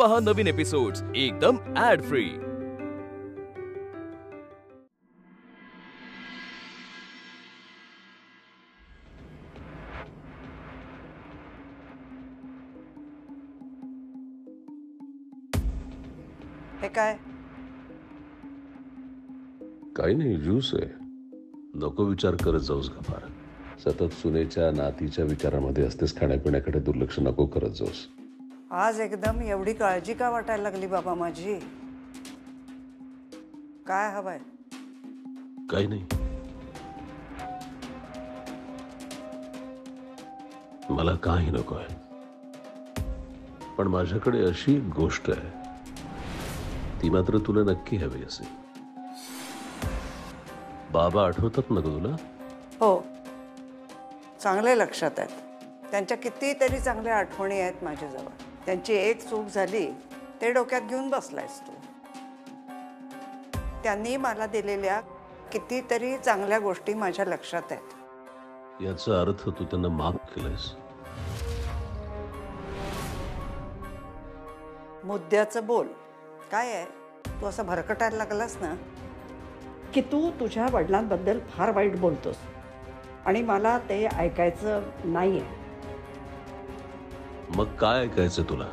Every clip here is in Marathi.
पहा नवीन एपिसोड्स एकदम ऍड फ्री। हे काय? काही नाही, ज्यूस आहे. नको विचार करत जाऊस का फार. सतत सुनेच्या नातीच्या विचारामध्ये असतेस. खाण्यापिण्याकडे दुर्लक्ष नको करत जाऊस. आज एकदम एवढी काळजी का वाटायला लागली बाबा माझी? काय हवंय? काही नाही. मला काही नको आहे, पण माझ्याकडे अशी एक गोष्ट आहे, ती मात्र तुला नक्की हवी असेल. बाबा आठवतात ना ग तुला? हो, चांगले लक्षात आहेत. त्यांच्या कितीतरी चांगल्या आठवणी आहेत माझ्याजवळ. त्यांची एक चूक झाली ते डोक्यात घेऊन बसलायस तू. त्यांनी मला दिलेल्या कितीतरी चांगल्या गोष्टी माझ्या लक्षात आहेत. याचा अर्थ तू त्यांना माफ केलंस? मुद्द्याचं बोल. काय आहे, तू असं भरकटायला लागलास ना की तू तुझ्या वडिलांबद्दल फार वाईट बोलतोस आणि मला ते ऐकायचं नाहीये. मग काय ऐकायचं तुला?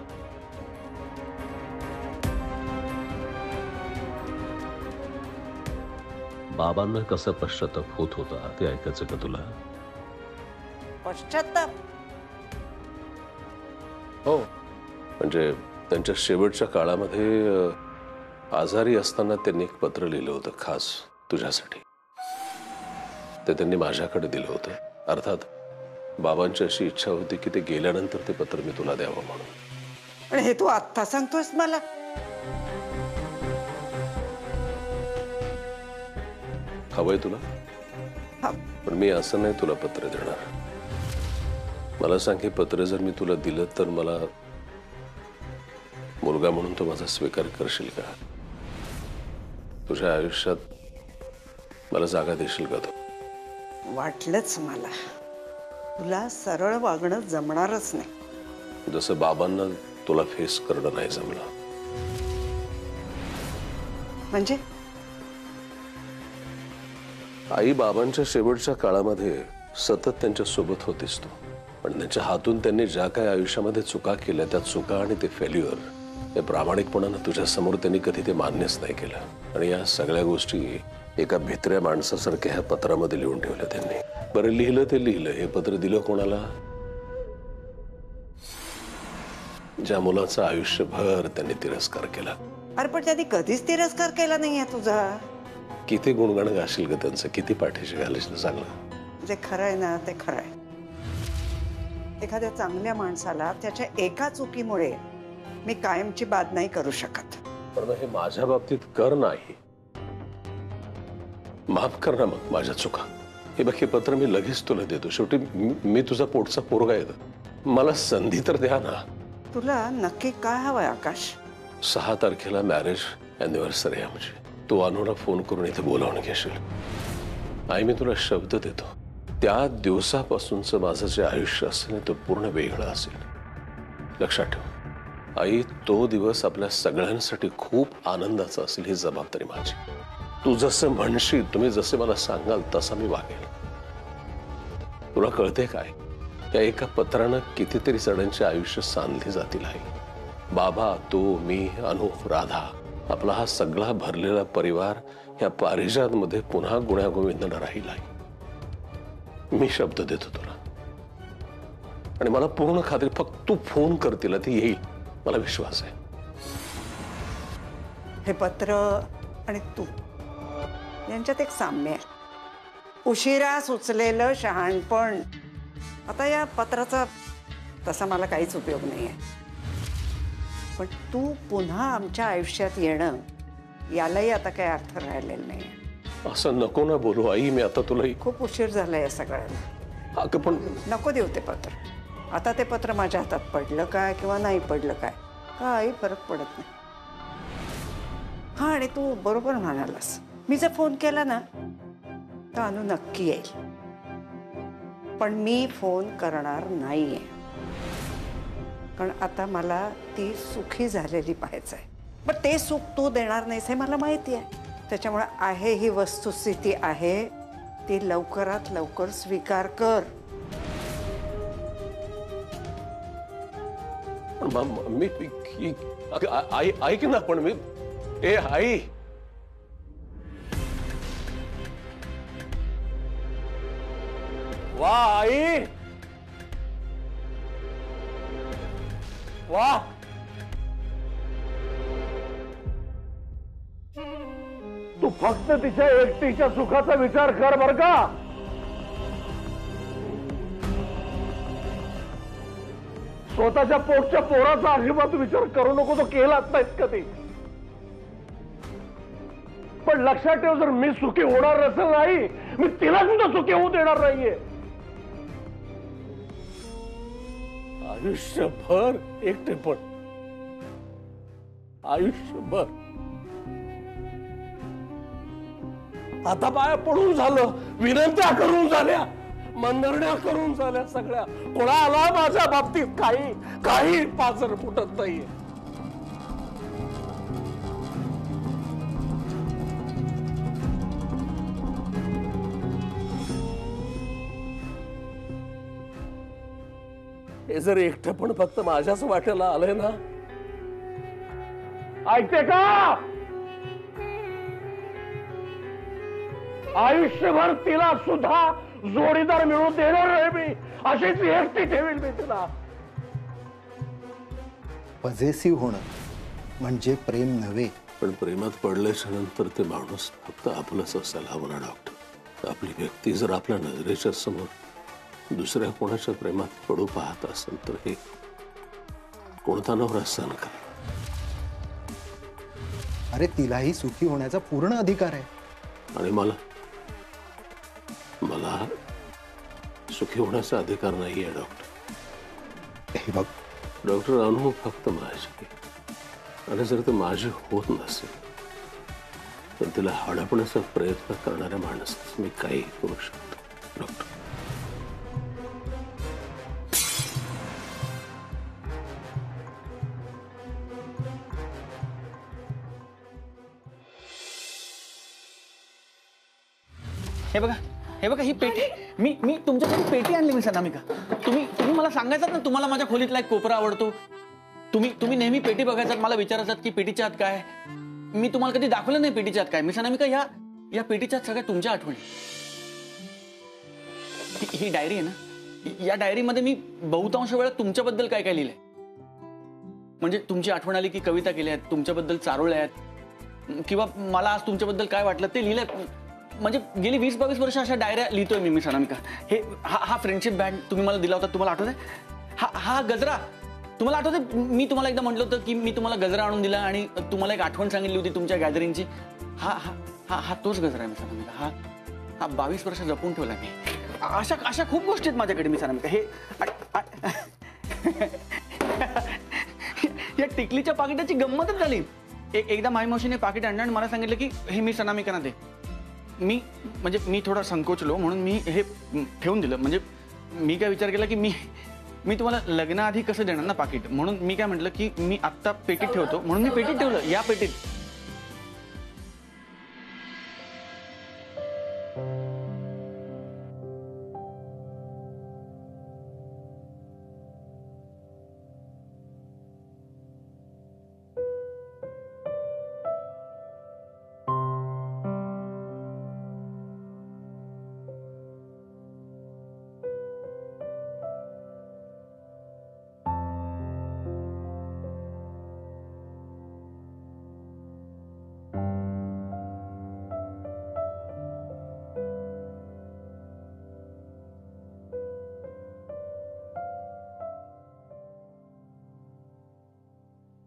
बाबांना कसा पश्चाताप होत होता ते ऐकायचं का तुला? पश्चाताप? हो, म्हणजे त्यांच्या शेवटच्या काळामध्ये आजारी असताना त्यांनी एक पत्र लिहिलं होतं खास तुझ्यासाठी. ते त्यांनी माझ्याकडे दिलं होतं. अर्थात बाबांची अशी इच्छा होती की ते गेल्यानंतर ते पत्र मी तुला द्यावं म्हणून. आणि हे तू आत्ता सांगतोस मला? हवंय तुला? पण मी असं नाही तुला पत्र देणार. मला सांग, हे पत्र जर मी तुला दिलं तर मला मुलगा म्हणून तो माझा स्वीकार करशील का? तुझ्या आयुष्यात मला जागा देशील का? तो वाटलंच मला, तुला सरळ वागणं जमणारच नाही. जसं बाबांना तुला फेस करणं नाही जमलं. म्हणजे आई बाबांच्या शेवटच्या काळामध्ये सतत त्यांच्या सोबत होतीस तू, पण त्यांच्या हातून त्यांनी ज्या काही आयुष्यामध्ये चुका केल्या त्या चुका आणि ते फेल्युअर हे प्रामाणिकपणानं तुझ्या समोर त्यांनी कधी ते मान्यच नाही केलं. आणि या सगळ्या गोष्टी एका भित्र्या माणसासारख्या ह्या पत्रामध्ये लिहून ठेवल्या त्यांनी. बरं, लिहिलं ते लिहिलं. हे पत्र दिलं कोणाला? ज्या मुलाचा आयुष्यभर त्यांनी तिरस्कार केला. अरे पण त्यांनी कधीच तिरस्कार केला नाहीये तुझा. किती गुणगाण गाशील ग त्यांचं, किती पाठीशी घालील चांगलं. जे खरं आहे ना ते खरं आहे. एखाद्या चांगल्या माणसाला त्याच्या एका चुकीमुळे मी कायमची बाद नाही करू शकत. पण हे माझ्या बाबतीत कर नाही. माफ कर ना मग माझ्या चुका. हे बघ, हे पत्र मी लगेच तुला देतो. शेवटी मी तुझा पोटचा पोरगा आहे. मला संधी तर द्या ना. तुला नक्की काय हवंय आकाश? 6 तारखेला मॅरेज अॅनिव्हर्सरी आहे आमची. तू अनुला फोन करून इथे बोलावून घेशील. आई, मी तुला शब्द देतो, त्या दिवसापासूनचं माझं जे आयुष्य असेल ते पूर्ण वेगळं असेल. लक्षात ठेव आई, तो दिवस आपल्या सगळ्यांसाठी खूप आनंदाचा असेल. ही जबाबदारी माझी. तू जसं म्हणशील, तुम्ही जसे मला सांगाल तसं मी वागेल. तुला कळते काय, या एका पत्रानं कितीतरी जणांचे आयुष्य सांधले जातील आई. बाबा, तू, मी, अनु, राधा, आपला हा सगळा भरलेला परिवार या पारिजातमध्ये पुन्हा गुण्यागोविंदानं राहील आई. मी शब्द देतो तुला. आणि मला पूर्ण खात्री, फक्त तू फोन कर तिला, ती येईल. मला विश्वास आहे. हे पत्र आणि तू यांच्यात एक साम्य आहे. उशिरा सुचलेलं शहाणपण. आता या पत्राचा तसा मला काहीच उपयोग नाही आहे, पण तू पुन्हा आमच्या आयुष्यात येणं यालाही आता काही अर्थ राहिलेला नाही. असं नको ना बोलू आई. मी आता तुला खूप उशीर झाला या सगळ्याला. पण नको देऊ ते पत्र. आता ते पत्र माझ्या हातात पडलं काय किंवा नाही पडलं काय, काही फरक पडत नाही. हा, आणि तू बरोबर म्हणालास, मी जर फोन केला ना तर अनु नक्की येईल, पण मी फोन करणार नाहीये. पण आता मला ती सुखी झालेली पाहायचं आहे. पण ते सुख तू देणार नाहीस हे मला माहिती आहे. त्याच्यामुळे आहे ही वस्तुस्थिती आहे, ती लवकरात लवकर स्वीकार कर. मी आई ऐक ना, पण मी ए आई वा आई वा तू फक्त तिच्या एकटीच्या सुखाचा विचार कर बर का. स्वतःच्या पोटच्या पोराचा अजिबात विचार करू नको. तो केलाच नाहीस कधी. पण लक्षात ठेव, जर मी सुखी होणार नसेल नाही, मी तिला सुद्धा सुखी होऊ देणार नाहीये. आयुष्यभर एकटेपण, आयुष्यभर. आता पाया पडून झालं, विनंत्या करून झाल्या, मंदरण्या करून झाल्या सगळ्या. कोणाला माझ्या बाबतीत काही पाचर फुटत नाहीये. हे जर एकटं पण फक्त माझ्याच वाट्याला आलंय ना, ऐकते का, आयुष्यभर तिला सुद्धा जोडीदार मिळून देणार आहे मी. अशीच एकटी ठेवेल मी तिला. पॉझेसिव्ह होणं म्हणजे प्रेम नव्हे. पण प्रेमात पडल्याच्या नंतर ते माणूस फक्त आपलंच असायला हवं ना डॉक्टर. आपली व्यक्ती जर आपल्या नजरेच्या समोर दुसऱ्या कोणाच्या प्रेमात पडू पाहत असेल तर हे कोणता नवरा सहन करेल. अरे तिलाही सुखी होण्याचा पूर्ण अधिकार आहे. आणि मला सुखी होण्याचा अधिकार नाहीये डॉक्टर. हे बघ डॉक्टर, अनु फक्त माझी, आणि जर ते माझे होत नसेल तर तिला हडपण्याचा प्रयत्न करणाऱ्या माणसाच मी काही करू शकतो डॉक्टर. हे बघा ही पेटी मी तुमच्यासाठी पेटी आणली मी अनामिका. तुम्ही मला सांगायचात ना तुम्हाला माझ्या खोलीतला एक कोपरा आवडतो. तुम्ही नेहमी पेटी बघायचात, मला विचारायचात की पेटीच्या आत काय. मी तुम्हाला कधी दाखवलं नाही पेटीच्या आत काय. मी अनामिका या पेटीच्या आत सगळ्या तुमच्या आठवणी. ही डायरी आहे ना, या डायरीमध्ये मी बहुतांश वेळा तुमच्याबद्दल काय काय लिहिलंय. म्हणजे तुमची आठवण आली की कविता केल्या आहेत, तुमच्याबद्दल चारोळ्या आहेत, किंवा मला आज तुमच्याबद्दल काय वाटलं ते लिहिलंय. म्हणजे गेली 20-22 वर्ष अशा डायऱ्या लिहितोय मी अनामिका. हा फ्रेंडशिप बँड तुम्ही मला दिला होता, तुम्हाला आठवतंय. हा गजरा तुम्हाला आठवतंय. मी तुम्हाला एकदा म्हटलं होतं की मी तुम्हाला गजरा आणून दिला आणि तुम्हाला एक आठवण सांगितली होती तुमच्या गॅदरिंगची. हा तोच गजरा आहे अनामिका. हा 22 वर्ष जपून ठेवला मी. अशा खूप गोष्टी आहेत माझ्याकडे अनामिका. हे या टिकलीच्या पाकिटाची गंमतच झाली. एकदा माई मावशीने पाकिट आणलं आणि मला सांगितलं की हे मी अनामिकांना दे. मी थोडा संकोचलो म्हणून मी हे ठेवून दिलं. म्हणजे मी काय विचार केला की मी तुम्हाला लग्नाआधी कसं देणार ना पाकिट, म्हणून मी काय म्हटलं की मी आत्ता पेटीत ठेवतो, म्हणून मी पेटीत ठेवलं. या पेटीत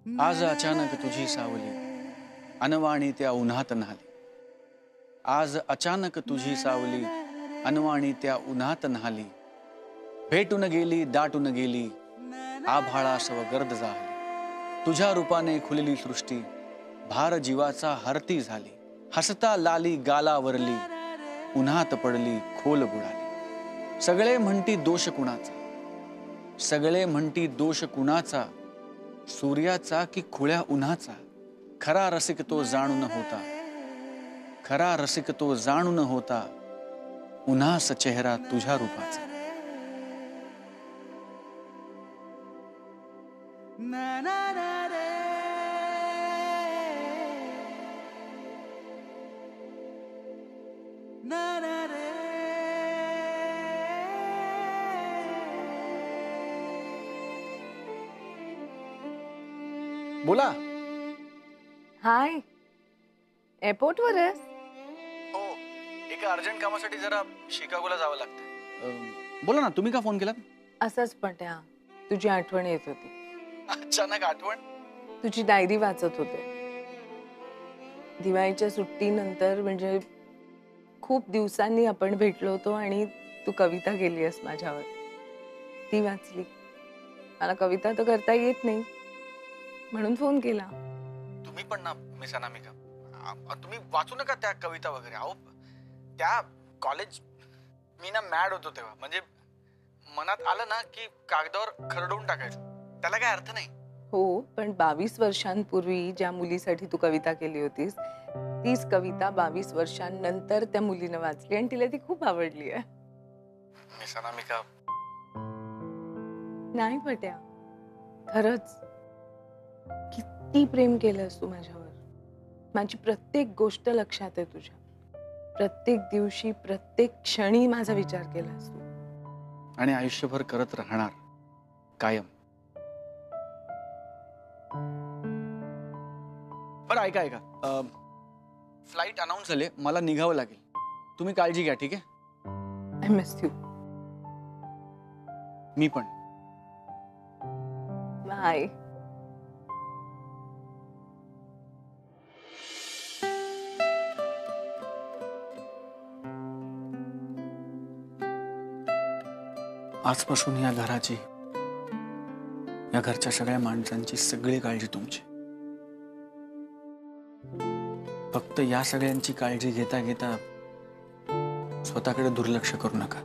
आज अचानक तुझी सावली अनवाणी त्या उन्हात न्हाली. आज अचानक तुझी सावली अनवाणी त्या उन्हात न्हाली. भेटून गेली दाटून गेली आभाळासव गर्द झाली. तुझ्या रूपाने खुलली सृष्टी भार जीवाचा हरती झाली. हसता लाली गालावरली उन्हात पडली खोल बुडाली. सगळे म्हणती दोष कुणाचा सगळे म्हणती दोष कुणाचा, सूर्याचा की खुळ्या उन्हाचा. खरा रसिक तो जाणून होता, खरा रसिक तो जाणून होता, उन्हास चेहरा तुझ्या रूपाचा. बोला. हाय, एअरपोर्टवर आहेस? हो, एका अर्जंट कामासाठी जरा शिकागोला जावं लागतं. बोला ना, तुम्ही का फोन केला? असंच पण त्या तुझी आठवण येत होती. अचानक आठवण? तुझी डायरी वाचत होते. दिवाळीच्या सुट्टीनंतर, म्हणजे खूप दिवसांनी आपण भेटलो होतो आणि तू कविता केलीस माझ्यावर. ती वाचली. मला कविता तर करता येत नाही, म्हणून फोन केला. तुम्ही पण ना मिस अनामिका, तुम्ही वाचू नका त्या कविता वगैरे. अहो, त्या कॉलेज मी ना मॅड होतो तेव्हा. म्हणजे मनात आलं ना की कागदावर खरडवून टाकायचं. त्याला काय अर्थ नाही. हो, पण 22 वर्षांपूर्वी ज्या मुलीसाठी तू कविता केली होतीस, तीच कविता 22 वर्षांनंतर त्या मुलीनं वाचली आणि तिला ती खूप आवडली आहे. मिस अनामिका, नाही पट्या, खरंच किती प्रेम केलंस तू माझ्यावर. माझी प्रत्येक गोष्ट लक्षात आहे तुझ्या. प्रत्येक दिवशी, प्रत्येक क्षणी माझा विचार केलास तू. आणि आयुष्यभर करत राहणार, कायम. बरं, ऐका ऐका, फ्लाईट अनाऊन्स झाले, मला निघावं लागेल. तुम्ही काळजी घ्या, ठीक आहे? I miss you. मी पण. बाय. आजपासून या घराची, या घरच्या सगळ्या माणसांची सगळी काळजी तुमची. फक्त या सगळ्यांची काळजी घेता घेता स्वतःकडे दुर्लक्ष करू नका,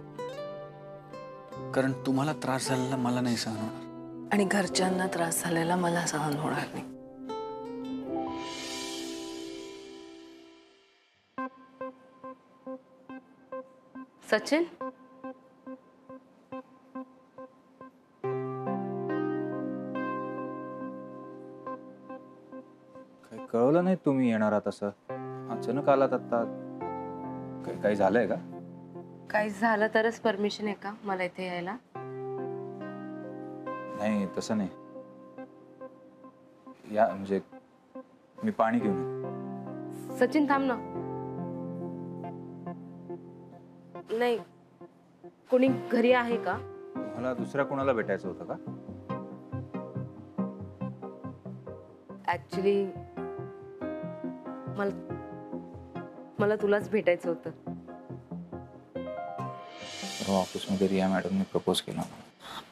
कारण तुम्हाला त्रास झालेला मला नाही सहन होणार. आणि घरच्यांना त्रास झालेला मला सहन होणार नाही. सचिन, कळवलं नाही तुम्ही येणार आहात असं? अचानक आलात आता. काही झालंय का? काही झालं तरच परमिशन आहे का मला इथे यायला? नाही, तसं नाही. या म्हणजे मी पाणी घेऊन येतो. सचिन थांब ना. नाही, कोणी घरी आहे का? तुम्हाला दुसऱ्या कोणाला भेटायचं होतं का? ऍक्च्युली मला तुलाच भेटायचं होतं. ऑफिसमध्ये रिया मॅडमने प्रपोज केला.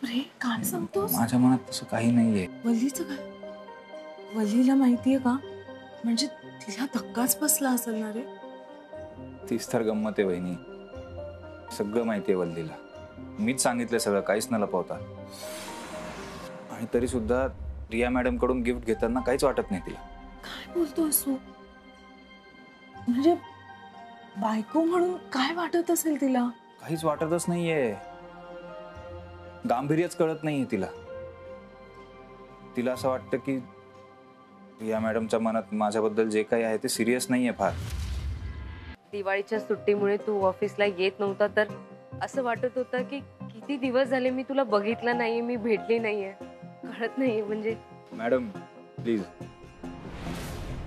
अरे काय सांगतोस? माझ्या मनात तसं काही नाहीये. वल्लीचं काय? वल्लीला माहितीये का? म्हणजे तिला धक्काच बसला असेल ना रे. तीच तर गंमत आहे वहिनी. सगळं माहितीये वल्लीला. मीच सांगितलं सगळं, काहीच न लपवता. आणि तरी सुद्धा रिया मॅडम कडून गिफ्ट घेताना काहीच वाटत नाही तिला. काय बोलतोस तू? म्हणजे बायको म्हणून काय वाटत असेल तिला? काहीच वाटतच नाहीये. गांभीर्यच कळत नाहीये तिला. तिला असं वाटतं की रिया मॅडमच्या मनात माझ्याबद्दल जे काही आहे ते सिरियस नाहीये फार. दिवाळीच्या सुट्टीमुळे तू ऑफिसला येत नव्हता तर असं वाटत होतं की किती दिवस झाले मी तुला बघितलं नाहीये, मी भेटली नाहीये. कळत नाहीये म्हणजे. मॅडम प्लीज,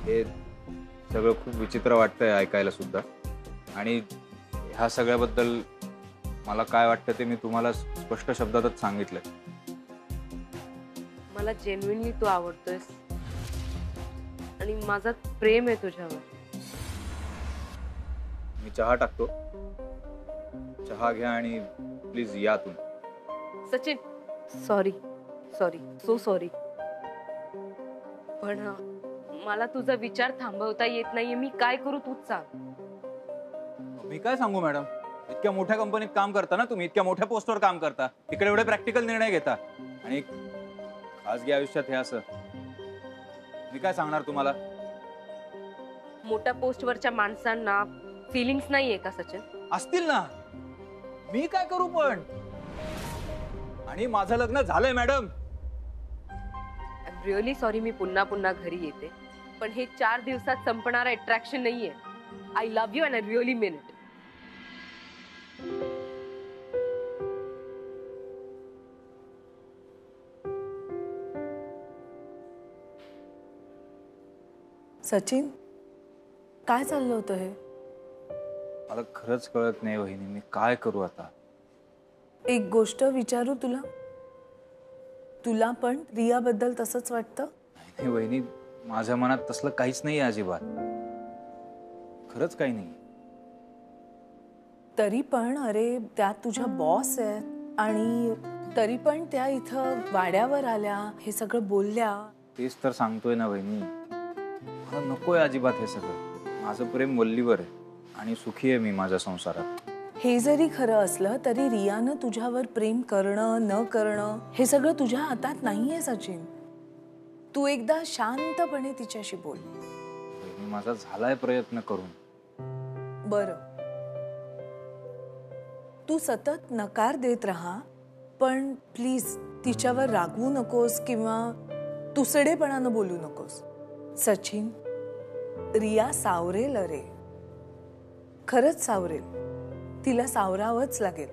हे सगळं खूप विचित्र वाटतंय ऐकायला सुद्धा. आणि ह्या सगळ्याबद्दल मला काय वाटतं ते मी तुम्हाला स्पष्ट शब्दातच सांगितलंय. मला जेन्युइनली तू आवडतोयस आणि माझा प्रेम आहे तुझ्यावर. मी चहा टाकतो, चहा घ्या आणि प्लीज या तुम्ही. Sachin, sorry sorry, so sorry. पण मला तुझा विचार थांबवता येत नाहीये. मी काय करू तूच सांग. मी काय सांगू मॅडम? इतक्या मोठ्या कंपनीत काम करता ना तुम्ही, इतक्या मोठ्या पोस्टवर काम करता, इकडे एवढे प्रॅक्टिकल निर्णय घेता आणि खासगी आयुष्यात हे असं. मी काय सांगणार तुम्हाला? मोठ्या पोस्टवरच्या माणसांना फिलिंग्स नाहीये का सचिन? असतील ना, मी काय करू पण? आणि माझं लग्न झालंय madam. I am really sorry, मी पुन्हा पुन्हा घरी येते, पण हे 4 दिवसात संपणारं अट्रॅक्शन नाहीये. I love you and I really mean it. Sachin, काय चाललं होतं हे? मला खरंच कळत नाही वहिनी, मी काय करू आता? एक गोष्ट विचारू तुला? तुला पण रियाबद्दल तसंच वाटतं? नाही वहिनी, माझ्या मनात तसलं काहीच नाही अजिबात, खरंच काही नाही. तरी पण अरे, त्या तुझ्या बॉस आहेत आणि तरी पण त्या इथं वाड्यावर आल्या, हे सगळं बोलल्या. तेच तर सांगतोय ना वहिनी, मला नकोय अजिबात हे सगळं. माझं प्रेम वल्लीवर आहे आणि सुखी आहे मी माझ्या संसारात. हे जरी खरं असलं तरी रियानं तुझ्यावर प्रेम करणं न करणं हे सगळं तुझ्या हातात नाहीये सचिन. तू एकदा शांतपणे तिच्याशी बोल. वहिनी, माझा झालाय प्रयत्न करून. बरं, तू सतत नकार देत राहा, पण प्लीज तिच्यावर रागवू नकोस किंवा तुसडेपणानं बोलू नकोस. सचिन, रिया सावरेल अरे, खरंच सावरेल. तिला सावरावंच लागेल.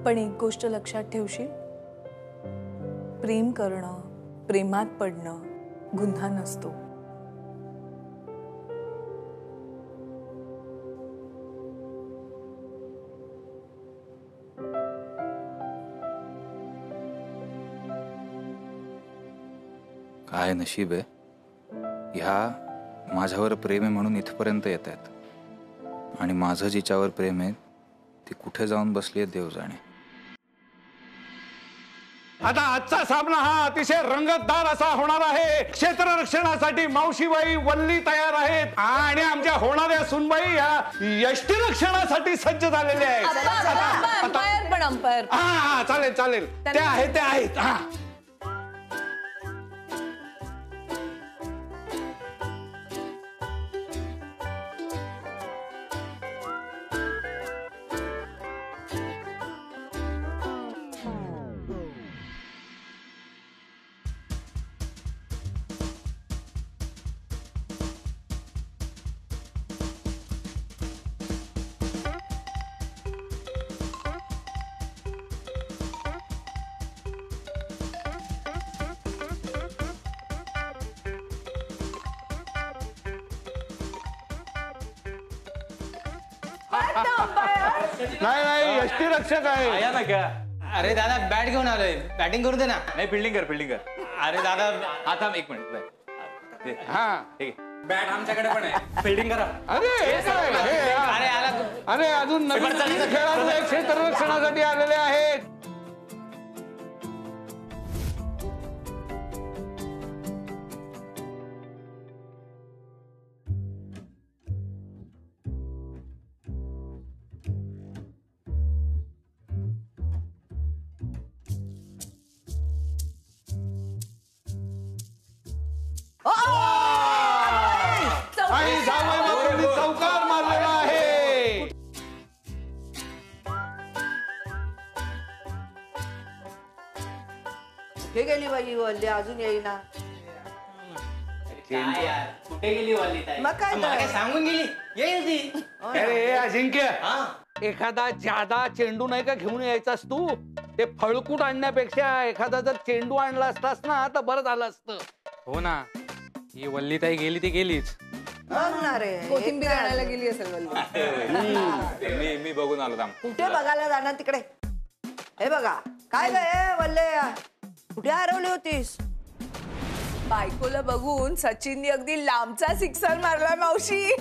पण एक गोष्ट लक्षात ठेवशील, प्रेम करणं, प्रेमात पडणं गुन्हा नसतो. काय नशीब आहे, ह्या माझ्यावर प्रेम आहे म्हणून इथपर्यंत येत आहेत, आणि माझं जिच्यावर प्रेम आहे ती कुठे जाऊन बसली आहे देव जाणे. आता आजचा सामना हा अतिशय रंगतदार असा होणार आहे. क्षेत्ररक्षणासाठी मावशीबाई वल्ली तयार आहेत आणि आमच्या होणाऱ्या सुनबाई या यष्टीरक्षणासाठी सज्ज झालेल्या आहेत. अंपायर पण अंपायर. हा चालेल चालेल, ते आहेत. हा नाही यष्टीरक्षक आहे. अरे दादा, बॅट घेऊन आलोय, बॅटिंग करू दे ना. नाही, फिल्डिंग कर. अरे दादा, आता एक मिनिट. हा बॅट आमच्याकडे पण आहे, फिल्डिंग करा. अरे अजून नवीन खेळाडू क्षेत्ररक्षणासाठी आलेले आहेत. आणि जावई बापूंनी चौकार मारलेला आहे. कुठे गेली बाई वल्ली, अजून येईना. कुठे गेली वाली? मग काय सांगून गेली, येईल ती. अरे अजिंक्य, एखादा जादा चेंडू नाही का घेऊन यायचास तू? ते फळकूट आणण्यापेक्षा एखादा जर चेंडू आणला असतास ना तर बरं झालं असतं. हो ना, ही वल्लीताई गेली ती गेलीच. कोथिंबीर आणायला गेली असेल वल्ली. मी बघून आलो. कुठे बघायला जाणार तिकडे? हे बघा काय गे वल्ले, कुठे हरवली होतीस? बायकोला बघून सचिननी अगदी लांबचा सिक्सर मारला मावशी.